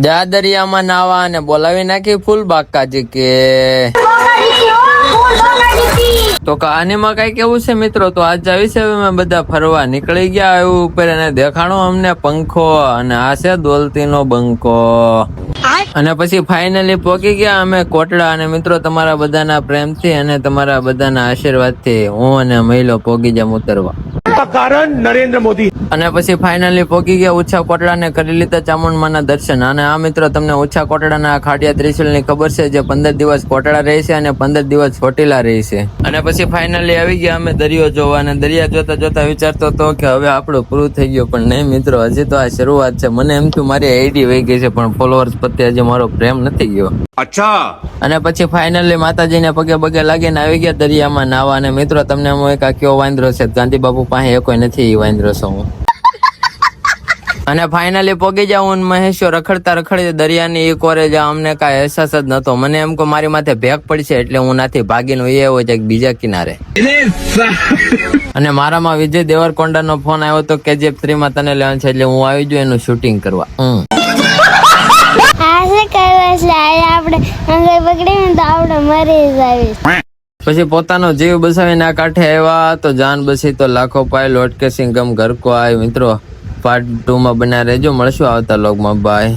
જા દરિયામાં નાવા અને બોલાવી નાખી ફૂલ બાકાજી કે તો કહાનીમાં કઈ કેવું છે મિત્રો? તો આજ આવી છે અમે બધા ફરવા નીકળી ગયા એવું ઉપર અને દેખાણો અમને પંખો અને આ છે દોલતીનો બંકો અને પછી ફાઇનલી પહોંચી ગયા અમે કોટડા અને મિત્રો તમારા બધાના પ્રેમથી અને તમારા બધાના આશીર્વાદથી હું અને મહિલો પહોંચી જમ ઉતરવા કારણ નરેન્દ્ર મોદી અને પછી ફાઇનલી પહોંચી ગયા ઓછા કોટડાને કરી લીધા ચામુંડમાના દર્શન. અને આ મિત્રો તમને ઓછા કોટડાના ખાડિયા ત્રિશુલની ખબર છે જે 15 દિવસ કોટડા રહે છે અને 15 દિવસ ચોટીલા રહે છે. અને પછી ફાઇનલી આવી ગયા અમે દરિયો જોવા અને દરિયા જોતા જોતા વિચારતો હતો કે હવે આપણું પૂરું થઈ ગયું, પણ નહીં મિત્રો, હજી તો આ શરૂઆત છે. મને એમ થયું મારી આઈડી વહી ગઈ છે પણ ફોલોઅર્સ પ્રત્યે હજી મારો પ્રેમ નથી ગયો. અચ્છા. અને પછી ફાઇનલી માતાજીને પગે પગે લાગીને આવી ગયા દરિયામાં નાવા. અને મિત્રો તમને હું એક આ કયો વાંદરો છે, ગાંધી બાપુ પાસે એ કોઈ નથી, એ વાંદરો છું હું. અને ફાઇનલી પોગી જાઉં મહેશ્વર રખડતા રખડી દરિયાની એક ઓરે જા અમને કાંઈ અહેસાસ જ નતો. મને એમ કે મારી માથે ભેગ પડશે એટલે હું નાથી ભાગીને હોય જાય બીજા કિનારે. અને મારામાં વિજય દેવરકોંડાનો ફોન આવ્યો તો KGF 3 માં તને લેવાનું છે એટલે હું આવી ગયો એનું શૂટિંગ કરવા. પછી પોતાનો જીવ બસાવીને આ કાંઠે આવ્યા તો જાન બસી તો લાખો પાય લોટ કે સિંગમ ઘર કો આય. મિત્રો પાર્ટ 2 માં બન્યા રહેજો, મળશું આવતા લોગમાં. બાય.